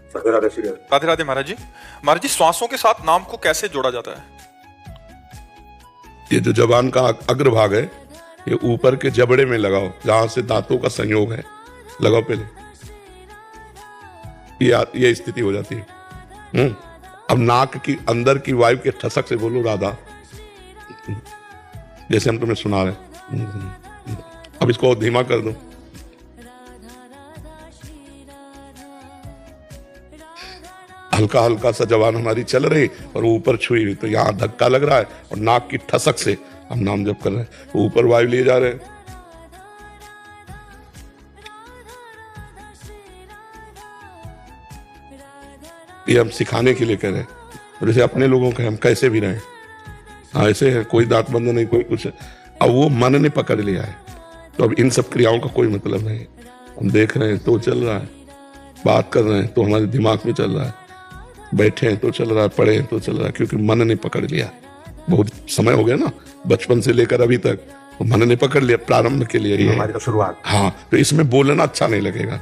राधे राधे श्री राधे राधे महाराज जी। महाराज जी, श्वासों के साथ नाम को कैसे जोड़ा जाता है? ये जो जबान का अग्रभाग है, ये ऊपर के जबड़े में लगाओ, जहां से दांतों का संयोग है, लगाओ पहले। ये स्थिति हो जाती है। अब नाक की अंदर की वायु के ठसक से बोलो राधा, जैसे हम तुम्हें सुना रहे। अब इसको धीमा कर दो। हल्का हल्का सा जबान हमारी चल रही और ऊपर छुई हुई, तो यहां धक्का लग रहा है और नाक की ठसक से हम नाम जप कर रहे हैं, ऊपर वायु लिए जा रहे हैं। ये हम सिखाने के लिए कह रहे हैं, और जैसे अपने लोगों के हम कैसे भी रहें। हाँ, ऐसे है, कोई दांत बंद नहीं, कोई कुछ। अब वो मन ने पकड़ लिया है, तो अब इन सब क्रियाओं का कोई मतलब नहीं। हम देख रहे हैं तो चल रहा है, बात कर रहे हैं तो हमारे दिमाग में चल रहा है, बैठे हैं तो चल रहा है, पढ़े हैं तो चल रहा है, क्योंकि मन ने पकड़ लिया। बहुत समय हो गया ना, बचपन से लेकर अभी तक, तो मन ने पकड़ लिया। प्रारंभ के लिए ये हमारी तो शुरुआत। हाँ, तो इसमें बोलना अच्छा नहीं लगेगा,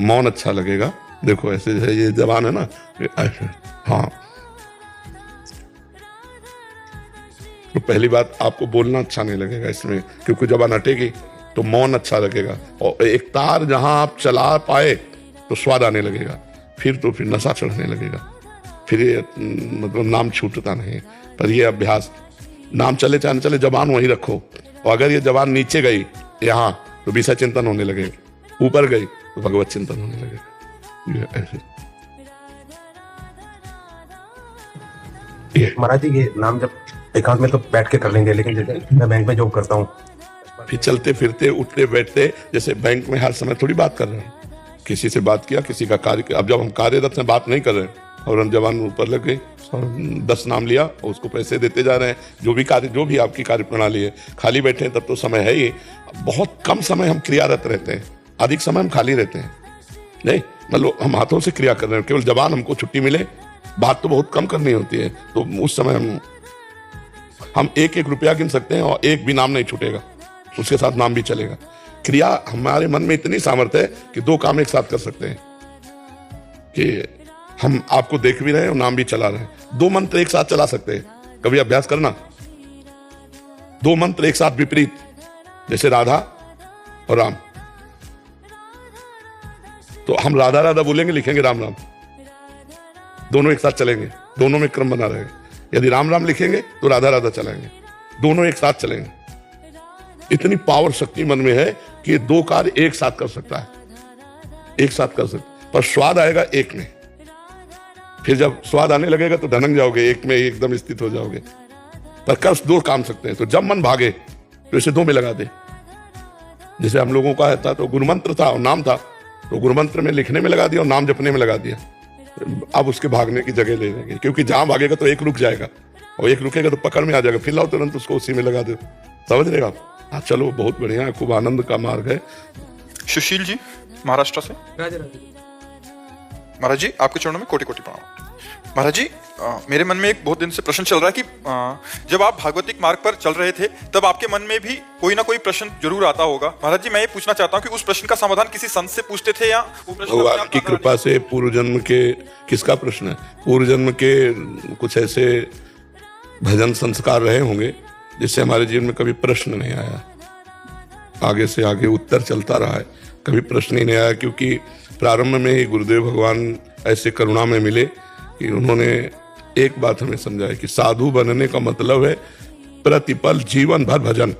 मौन अच्छा लगेगा। देखो ऐसे ये जबान है ना, ऐसे। हाँ, तो पहली बात, आपको बोलना अच्छा नहीं लगेगा इसमें, क्योंकि जबान हटेगी तो मौन अच्छा लगेगा। और एक तार जहां आप चला पाए तो स्वाद आने लगेगा, फिर तो फिर नशा चढ़ने लगेगा, फिर ये मतलब नाम छूटता नहीं। पर ये अभ्यास, नाम चले चाहे चले, जबान वहीं रखो। और अगर ये जबान नीचे गई यहाँ, तो विषय चिंतन होने लगेगा, ऊपर गई तो भगवत चिंतन होने लगेगा। ये ऐसे। महाराज जी, ये नाम जब एकांत में तो बैठ के कर लेंगे, लेकिन जैसे मैं बैंक में जॉब करता हूँ, फिर चलते फिरते उठते बैठते, जैसे बैंक में हर समय थोड़ी बात कर रहे हैं। किसी से बात किया, किसी का कार्य, अब जब हम कार्यरत में बात नहीं कर रहे हैं और हम जबान ऊपर लग गई और 10 नाम लिया और उसको पैसे देते जा रहे हैं, जो भी कार्य, जो भी आपकी कार्य प्रणाली है, खाली बैठे हैं तब तो समय है ही। बहुत कम समय हम क्रियारत रहते हैं, अधिक समय हम खाली रहते हैं। नहीं, मतलब हम हाथों से क्रिया कर रहे हैं, केवल जबान हमको छुट्टी मिले, बात तो बहुत कम करनी होती है, तो उस समय हम एक एक रुपया गिन सकते हैं और एक भी नाम नहीं छूटेगा, उसके साथ नाम भी चलेगा। क्रिया, हमारे मन में इतनी सामर्थ्य है कि 2 काम एक साथ कर सकते हैं, कि हम आपको देख भी रहे हैं और नाम भी चला रहे हैं। 2 मंत्र एक साथ चला सकते हैं, कभी अभ्यास करना। 2 मंत्र एक साथ विपरीत, जैसे राधा और राम, तो हम राधा राधा बोलेंगे, लिखेंगे राम राम, दोनों एक साथ चलेंगे, दोनों में क्रम बना रहेगा। यदि राम राम लिखेंगे तो राधा राधा चलाएंगे, दोनों एक साथ चलेंगे। इतनी पावर शक्ति मन में है कि 2 कार्य एक साथ कर सकता है, एक साथ कर सकता, पर स्वाद आएगा एक में। फिर जब स्वाद आने लगेगा तो धनक जाओगे, एक में एकदम स्थित हो जाओगे। पर कर 2 काम सकते हैं, तो जब मन भागे तो इसे 2 में लगा दे। जैसे हम लोगों का था, तो गुरुमंत्र था और नाम था, तो गुरुमंत्र में लिखने में लगा दिया और नाम जपने में लगा दिया। अब उसके भागने की जगह ले लेंगे, क्योंकि जहां भागेगा तो एक रुक जाएगा, और एक रुकेगा तो पकड़ में आ जाएगा, फिर लाओ तुरंत उसको उसी में लगा दो। समझ रहे आप? हाँ, चलो, बहुत बढ़िया है, खूब आनंद का मार्ग है। सुशील जी, महाराष्ट्र से। महाराज जी, आपके चरणों में कोटि कोटि प्रणाम। महाराज जी, मेरे मन में एक बहुत दिन से प्रश्न चल रहा है कि जब आप भागवतिक मार्ग पर चल रहे थे, तब आपके मन में भी कोई ना कोई प्रश्न जरूर आता होगा। महाराज जी, मैं ये पूछना चाहता हूँ कि उस प्रश्न का समाधान किसी संत से पूछते थे, या वो प्रश्न भगवान की कृपा से पूर्व जन्म के, किसका प्रश्न है? पूर्व जन्म के कुछ ऐसे भजन संस्कार रहे होंगे जिससे हमारे जीवन में कभी प्रश्न नहीं आया। आगे से आगे उत्तर चलता रहा है, कभी प्रश्न ही नहीं आया, क्योंकि प्रारंभ में ही गुरुदेव भगवान ऐसे करुणा में मिले कि उन्होंने एक बात हमें समझाई कि साधु बनने का मतलब है प्रतिपल जीवन भर भजन।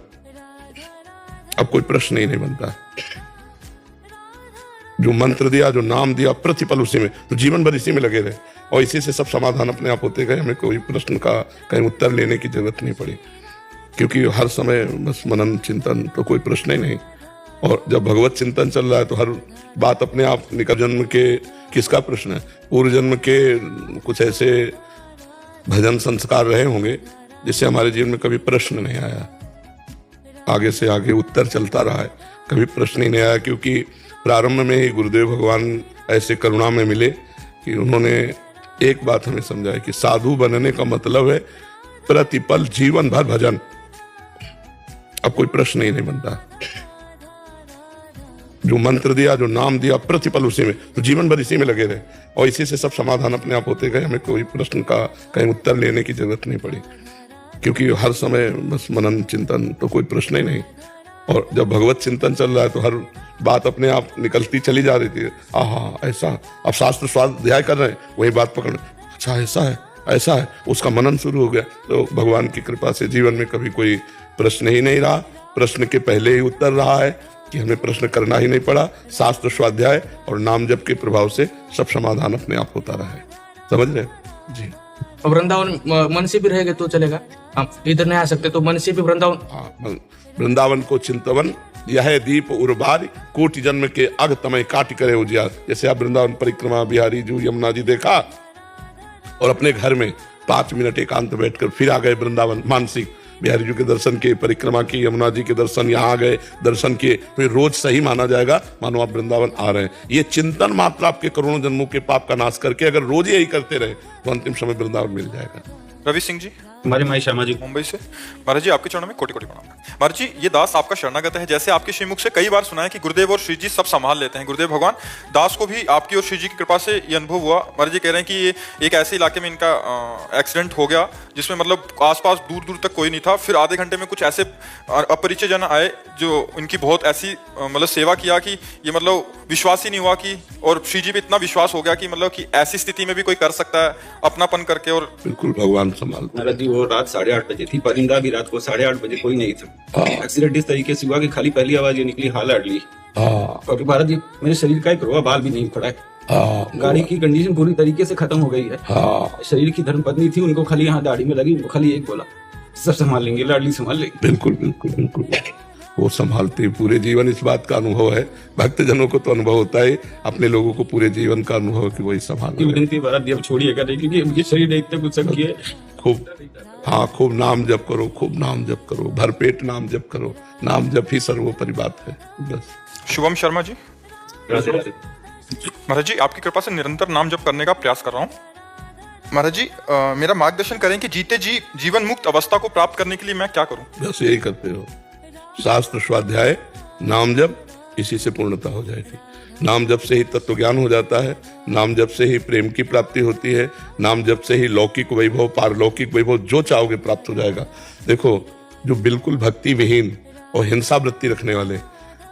अब कोई प्रश्न ही नहीं बनता। जो मंत्र दिया, जो नाम दिया, प्रतिपल उसी में, तो जीवन भर इसी में लगे रहे, और इसी से सब समाधान अपने आप होते गए। हमें कोई प्रश्न का कहीं उत्तर लेने की जरूरत नहीं पड़ी, क्योंकि हर समय बस मनन चिंतन, तो कोई प्रश्न ही नहीं। और जब भगवत चिंतन चल रहा है तो हर बात अपने आप निकट जन्म के किसका प्रश्न है? पूर्व जन्म के कुछ ऐसे भजन संस्कार रहे होंगे जिससे हमारे जीवन में कभी प्रश्न नहीं आया। आगे से आगे उत्तर चलता रहा है, कभी प्रश्न ही नहीं आया, क्योंकि प्रारंभ में ही गुरुदेव भगवान ऐसे करुणा में मिले कि उन्होंने एक बात हमें समझाई कि साधु बनने का मतलब है प्रतिपल जीवन भर भजन। अब कोई प्रश्न ही नहीं बनता। जो मंत्र दिया, जो नाम दिया, प्रतिपल उसी में, तो जीवन भर इसी में लगे रहे और इसी से सब समाधान अपने आप होते गए। हमें कोई प्रश्न का कहीं उत्तर लेने की जरूरत नहीं पड़ी, क्योंकि हर समय बस मनन चिंतन, तो कोई प्रश्न ही नहीं। और जब भगवत चिंतन चल रहा है तो हर बात अपने आप निकलती चली जा रही थी। आहा, ऐसा, अब शास्त्र स्वाध्याय कर रहे हैं, वही बात पकड़, अच्छा ऐसा है, ऐसा है, उसका मनन शुरू हो गया। तो भगवान की कृपा से जीवन में कभी कोई प्रश्न ही नहीं रहा, प्रश्न के पहले ही उत्तर रहा है कि हमें प्रश्न करना ही नहीं पड़ा। शास्त्र स्वाध्याय और नाम जप के प्रभाव से सब समाधान अपने आप होता रहा है। समझ रहे जी। वृंदावन मन से भी रहेगा तो चलेगा, हम इधर नहीं आ सकते तो मन से भी वृंदावन। हाँ, वृंदावन को चिंतवन यह दीप उर्बारी, कोटि जन्म के अग तमय काट करे उजियार। जैसे आप वृंदावन परिक्रमा, बिहारी जू, यमुना जी देखा और अपने घर में 5 मिनट एकांत बैठकर फिर आ गए वृंदावन, मानसिक बिहारी जी के दर्शन किए, परिक्रमा की, यमुना जी के दर्शन, यहाँ आ गए, दर्शन किए, फिर रोज सही माना जाएगा, मानो आप वृंदावन आ रहे हैं। ये चिंतन मात्र आपके करोड़ों जन्मों के पाप का नाश करके अगर रोज यही करते रहे तो अंतिम समय वृंदावन मिल जाएगा। रवि सिंह जी हमारे माई श्यामा जी मुंबई से। महाराज जी आपके चरणों में कोटि कोटि प्रणाम। महाराज जी ये दास आपका शरणागत है। जैसे आपके श्रीमुख से कई बार सुना है कि गुरुदेव और श्री जी सब संभाल लेते हैं, गुरुदेव भगवान, दास को भी आपकी और श्री जी की कृपा से ये अनुभव हुआ। महाराज जी कह रहे हैं कि ये एक ऐसे इलाके में इनका एक्सीडेंट हो गया जिसमें मतलब आसपास दूर दूर तक कोई नहीं था। फिर आधे घंटे में कुछ ऐसे अपरिचय जन आए जो इनकी बहुत ऐसी मतलब सेवा किया कि ये मतलब विश्वास ही नहीं हुआ कि, और श्री जी पे इतना विश्वास हो गया कि मतलब कि ऐसी स्थिति में भी कोई कर सकता है अपनापन करके। और बिल्कुल भगवान संभालते। महाराज जी वो रात 8:30 बजे थी, परिंदा भी रात को 8:30 बजे कोई नहीं था। एक्सीडेंट इस तरीके से हुआ कि खाली पहली आवाज ये निकली, हाल अड़ली। और महाराज जी मेरे शरीर का ही प्रभाव, बाल भी नहीं खड़ा है, गाड़ी की कंडीशन पूरी तरीके से खत्म हो गई है। शरीर की धर्मपत्नी थी, उनको खाली यहाँ दाढ़ी में लगी, उनको खाली एक बोला, सब संभाल लेंगे, लाडली संभाल लेंगे। बिल्कुल बिल्कुल बिल्कुल, वो संभालते पूरे जीवन। इस बात का अनुभव है, भक्तजनों को तो अनुभव होता है, अपने लोगों को पूरे जीवन का अनुभव है कि वही संभाल। विनती महाराज जी अब छोड़िएगा नहीं, क्योंकि मुझे शरीर देखते कुछ सब किए। खूब, हाँ, खूब नाम जप करो, खूब नाम जप करो, भरपेट नाम जप करो, नाम जप ही सर्वोपरि बात है बस। शुभम शर्मा जी। महाराज जी आपकी कृपा से निरंतर नाम जप करने का प्रयास कर रहा हूँ। महाराज जी मेरा मार्गदर्शन करें कि जीते जी जीवन मुक्त अवस्था को प्राप्त करने के लिए मैं क्या करूं? बस यही करते हो, शास्त्र स्वाध्याय, नाम जप, इसी से पूर्णता हो जाएगी। नाम जप से ही तत्व ज्ञान हो जाता है, नाम जप से ही प्रेम की प्राप्ति होती है, नाम जप से ही लौकिक वैभव, पारलौकिक वैभव जो चाहोगे प्राप्त हो जाएगा। देखो, जो बिल्कुल भक्ति विहीन और हिंसा वृत्ति रखने वाले,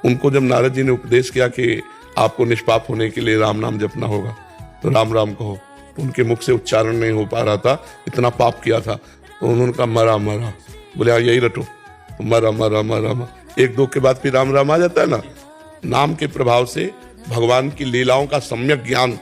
उनको जब नारद जी ने उपदेश किया कि आपको निष्पाप होने के लिए राम नाम जपना होगा, तो राम राम कहो, तो उनके मुख से उच्चारण नहीं हो पा रहा था, इतना पाप किया था। तो उन्होंने कहा मरा मरा, बोले हाँ यही रटो, तो मरा मरा मरा मरा, एक दो के बाद फिर राम राम आ जाता है ना। नाम के प्रभाव से भगवान की लीलाओं का सम्यक ज्ञान,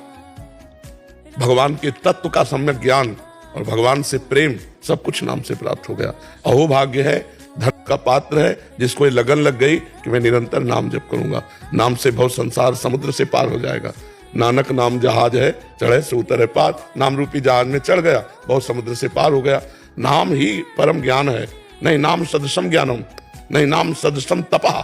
भगवान के तत्व का सम्यक ज्ञान और भगवान से प्रेम, सब कुछ नाम से प्राप्त हो गया। अहो भाग्य है, धन का पात्र है जिसको ये लगन लग गई कि मैं निरंतर नाम जप करूंगा, नाम से भव संसार समुद्र से पार हो जाएगा। नानक नाम जहाज है, चढ़े से उतरे पार, नाम रूपी जहाज में चढ़ गया, बहुत समुद्र से पार हो गया। नाम ही परम ज्ञान है, नहीं नाम सदृशम ज्ञानम, नहीं नाम सदृशम तपः,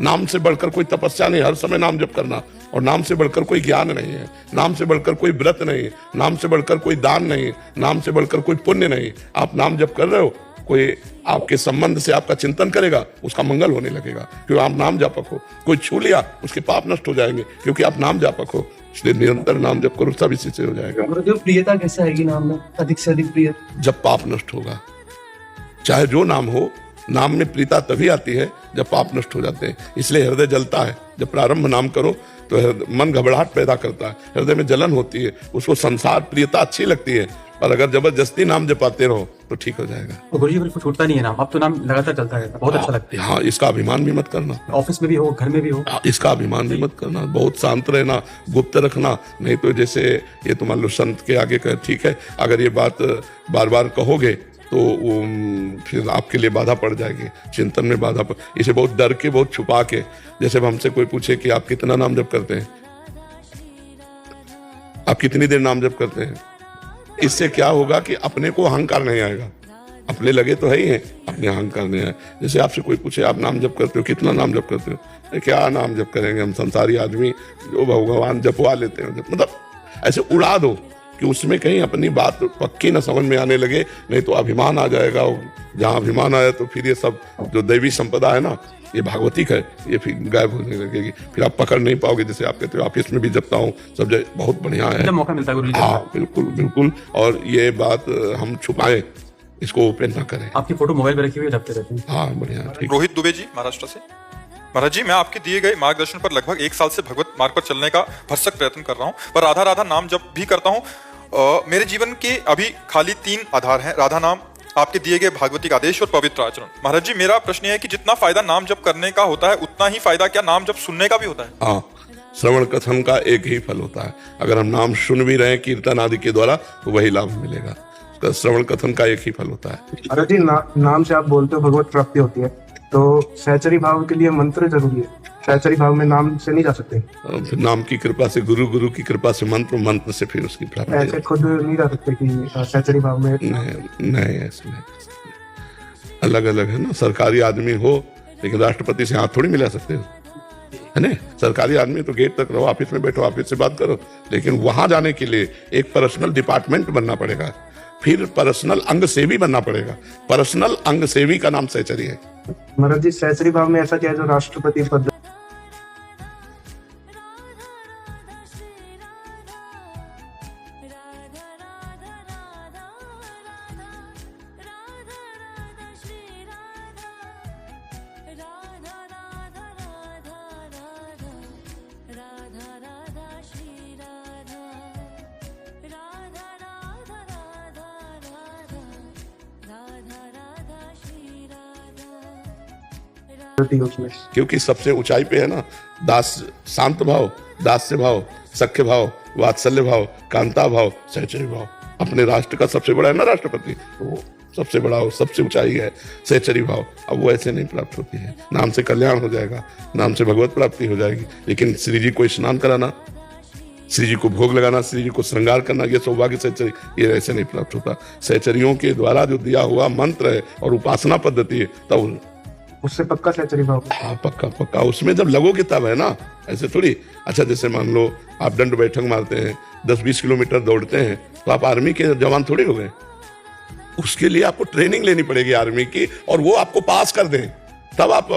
नाम से बढ़कर कोई तपस्या नहीं, हर समय नाम जप करना। और नाम से बढ़कर कोई ज्ञान नहीं है, नाम से बढ़कर कोई व्रत नहीं है, नाम से बढ़कर कोई दान नहीं, नाम से बढ़कर कोई पुण्य नहीं। आप नाम जप कर रहे हो, कोई आपके संबंध से आपका चिंतन करेगा, उसका मंगल होने लगेगा, क्योंकि आप नाम जापक हो। कोई छू लिया, उसके पाप नष्ट हो जाएंगे, क्योंकि आप नाम जापक हो। इसलिए निरंतर नाम जप करो, सब इसी से हो जाएगा। प्रियता कैसे आएगी नाम में, अधिक से अधिक प्रिय? जब पाप नष्ट होगा, चाहे जो नाम हो, नाम में प्रीता तभी आती है जब पाप नष्ट हो जाते हैं। इसलिए हृदय जलता है, जब प्रारंभ नाम करो तो मन घबराहट पैदा करता है, हृदय में जलन होती है, उसको संसार प्रियता अच्छी लगती है, पर अगर जबरदस्ती नाम जपाते रहो तो ठीक हो जाएगा। तो गुरु जी बिल्कुल छूटता नहीं है नाम, अब तो नाम लगातार चलता है, बहुत अच्छा लगता है। हाँ, इसका अभिमान भी मत करना, ऑफिस में भी हो, घर में भी हो, इसका अभिमान भी मत करना, बहुत शांत रहना, गुप्त रखना। नहीं तो जैसे ये तो मान लो संत के आगे कह, ठीक है, अगर ये बात बार बार कहोगे तो फिर आपके लिए बाधा पड़ जाएगी, चिंतन में बाधा पड़। इसे बहुत डर के, बहुत छुपा के, जैसे हमसे कोई पूछे कि आप कितना नाम जप करते हैं, आप कितनी देर नाम जप करते हैं, इससे क्या होगा कि अपने को अहंकार नहीं आएगा। अपने लगे तो है ही है, अपने अहंकार नहीं आए। जैसे आपसे कोई पूछे आप नाम जप करते हो, कितना नाम जप करते हो, क्या नाम जप करेंगे हम संसारी आदमी, जो भगवान जपवा लेते हैं, मतलब ऐसे उड़ा दो कि उसमें कहीं अपनी बात पक्की न समझ में आने लगे, नहीं तो अभिमान आ जाएगा। जहाँ अभिमान आया तो फिर ये सब जो दैवी संपदा है ना, ये भागवतिक है, ये फिर गायब होने लगेगी, फिर आप पकड़ नहीं पाओगे। जैसे आप कहते हो ऑफिस में भी जपता हूँ, सब जगह बहुत बढ़िया है। जब मौका मिलता है गुरु जी, हाँ बिल्कुल बिल्कुल। और ये बात हम छुपाएं, इसको ओपन ना करें। आपकी फोटो मोबाइल में रखी हुई है, जपते रहते हैं। हाँ बढ़िया, ठीक। रोहित दुबे जी महाराष्ट्र से। महाराज जी, मैं आपके दिए गए मार्गदर्शन पर लगभग 1 साल से भगवत मार्ग पर चलने का भरसक प्रयत्न कर रहा हूँ, पर राधा राधा नाम जब भी करता हूँ मेरे जीवन के अभी खाली 3 आधार हैं: राधा नाम, आपके दिए गए भागवतिक आदेश और पवित्र आचरण। महाराज जी, मेरा प्रश्न है कि जितना फायदा नाम जप करने का होता है, उतना ही फायदा क्या नाम जप सुनने का भी होता है? हाँ, श्रवण कथन का एक ही फल होता है। अगर हम नाम सुन भी रहे हैं कीर्तन आदि के द्वारा, तो वही लाभ मिलेगा। उसका श्रवण कथन का एक ही फल होता है। अरे जी, नाम से आप बोलते हो भगवत प्राप्ति होती है, तो सहचरी भाव के लिए मंत्र जरूरी है। सहचरी भाव में नाम से नहीं जा सकते। फिर नाम की कृपा से, गुरु की कृपा से, मंत्र से फिर उसकी प्राप्ति। ऐसे खुद नहीं जा सकते कि सहचरी भाव में। नहीं ऐसे नहीं, अलग अलग है ना। सरकारी आदमी हो लेकिन राष्ट्रपति से हाथ थोड़ी मिला सकते हो, है ना। सरकारी आदमी तो गेट तक रहो, ऑफिस में बैठो, ऑफिस से बात करो, लेकिन वहां जाने के लिए एक पर्सनल डिपार्टमेंट बनना पड़ेगा, फिर पर्सनल अंग सेवी बनना पड़ेगा। पर्सनल अंग सेवी का नाम सहचरी है। महाराज जी, सहचरी भाव में ऐसा क्या है जो राष्ट्रपति पद? उसमें क्योंकि सबसे ऊंचाई पे है ना दास, शांत भाव, दास्य भाव, सख्य भाव, वात्सल्य भाव, कांता भाव, सहचरी भाव। अपने राष्ट्र का सबसे बड़ा है ना राष्ट्रपति, वो सबसे बड़ा हो, सबसे ऊंचाई है सहचरी भाव। अब वो ऐसे नहीं प्राप्त होती है। नाम से कल्याण हो जाएगा, नाम से भगवत प्राप्ति हो जाएगी, लेकिन श्री जी को स्नान कराना, श्री जी को भोग लगाना, श्री जी को श्रृंगार करना, ये सौभाग्य सहचरी, ये ऐसे नहीं प्राप्त होता। सहचरियों के द्वारा जो दिया हुआ मंत्र है और उपासना पद्धति है, तब उससे पक्का सहचरी भाव। हाँ पक्का पक्का। उसमें जब लगोगे तब है ना, ऐसे थोड़ी। अच्छा, जैसे मान लो आप दंड बैठक मारते हैं, 10-20 किलोमीटर दौड़ते हैं, तो आप आर्मी के जवान थोड़ी हो गए। उसके लिए आपको ट्रेनिंग लेनी पड़ेगी आर्मी की, और वो आपको पास कर दें, तब आप।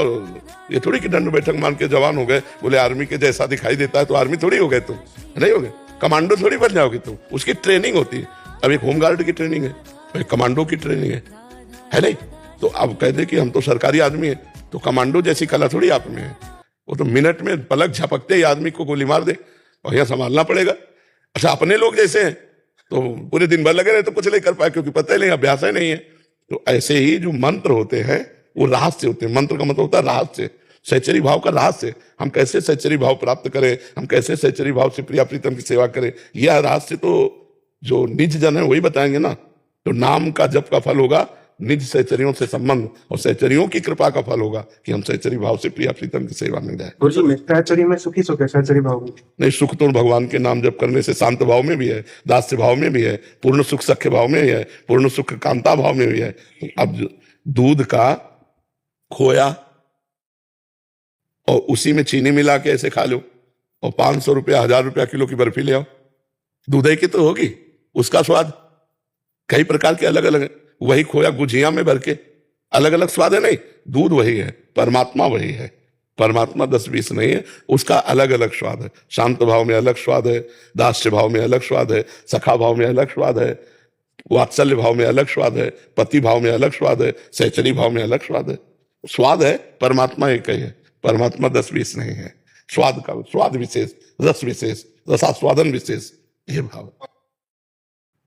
ये थोड़ी कि दंड बैठक मान के जवान हो गए, बोले आर्मी के जैसा दिखाई देता है तो आर्मी थोड़ी हो गए तुम, नहीं हो गए। कमांडो थोड़ी बन जाओगे तुम, उसकी ट्रेनिंग होती है। अब एक होमगार्ड की ट्रेनिंग है, एक कमांडो की ट्रेनिंग है नहीं। तो अब कह दे कि हम तो सरकारी आदमी है, तो कमांडो जैसी कला थोड़ी आप में है। वो तो मिनट में पलक झपकते ही आदमी को गोली मार दे, और यहाँ संभालना पड़ेगा। अच्छा, अपने लोग जैसे हैं तो पूरे दिन भर लगे रहे तो कुछ नहीं कर पाए, क्योंकि पता ही नहीं, अभ्यास ही नहीं है। तो ऐसे ही जो मंत्र होते हैं वो रहस्य होते हैं। मंत्र का मतलब होता है रहस्य, सहचरी भाव का रहस्य। हम कैसे सहचरी भाव प्राप्त करें, हम कैसे सहचरी भाव से प्रिया प्रीतम की सेवा करें, यह रहस्य तो जो निज जन है वही बताएंगे ना। तो नाम का जप का फल होगा निज सहचरियों से संबंध, और सहचरियों की कृपा का फल होगा कि हम सहचरी भाव से प्रिया प्रीतम की सेवा में जाए। सहचरी में सुखी सुख है, सहचरी भाव में नहीं। सुख तो भगवान के नाम जप करने से शांत भाव में भी है, दास्य भाव में भी है, पूर्ण सुख सख्य भाव में भी है, पूर्ण सुख कांता भाव में भी है। अब दूध का खोया और उसी में चीनी मिला के ऐसे खा लो, और 500 रुपया 1000 रुपया किलो की बर्फी ले आओ, दूध की तो होगी, उसका स्वाद कई प्रकार के अलग अलग है। वही खोया गुझिया में भर के, अलग अलग स्वाद है नहीं, दूध वही है, परमात्मा वही है। परमात्मा 10-20 नहीं है, उसका अलग अलग स्वाद है। शांत भाव में अलग स्वाद है, दास्य भाव में अलग स्वाद है, सखा भाव में अलग स्वाद है, वात्सल्य भाव में अलग स्वाद है, पति भाव में अलग स्वाद है, सहचरी भाव में अलग स्वाद है। स्वाद है, परमात्मा एक ही है, परमात्मा 10-20 नहीं है। स्वाद का स्वाद विशेष, रस विशेष, रसास्वादन विशेष, ये भाव।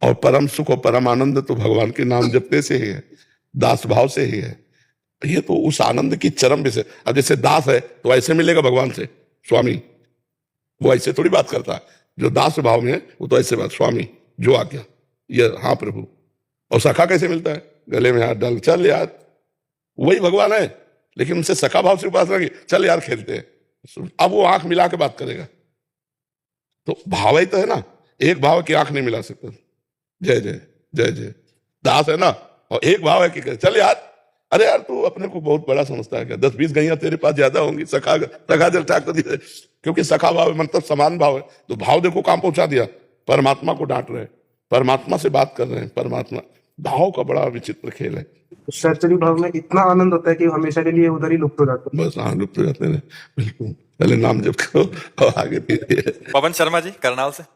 और परम सुख और परम आनंद तो भगवान के नाम जपने से ही है, दास भाव से ही है। ये तो उस आनंद की चरम विषय। अब जैसे दास है तो ऐसे मिलेगा भगवान से, स्वामी, वो ऐसे थोड़ी बात करता है। जो दास भाव में है वो तो ऐसे बात, स्वामी जो आज्ञा, ये हाँ प्रभु। और सखा कैसे मिलता है, गले में हाथ डाल, चल यार, वही भगवान है, लेकिन उनसे सखा भाव से उपासना की, चल यार खेलते हैं। अब वो आंख मिला के बात करेगा, तो भाव ही तो है ना। एक भाव की आंख नहीं मिला सकता, जय जय जय जय, दास है ना। और एक भाव है कि चल यार, अरे यार तू अपने को बहुत बड़ा समझता है क्या, 10-20 गैया तेरे पास ज्यादा होंगी, सखा जल ठाक कर, क्योंकि सखा भाव है, मतलब समान भाव है। तो भाव देखो कहां पहुंचा दिया, परमात्मा को डांट रहे हैं, परमात्मा से बात कर रहे हैं। परमात्मा भाव का बड़ा विचित्र खेल है। सहचरी भाव में इतना आनंद होता है कि हमेशा के लिए उधर ही लुप्त हो जाते हैं। बस लुप्त हो जाते हैं, बिल्कुल। पहले नाम जप करो और आगे धीरे। पवन शर्मा जी करनाल से।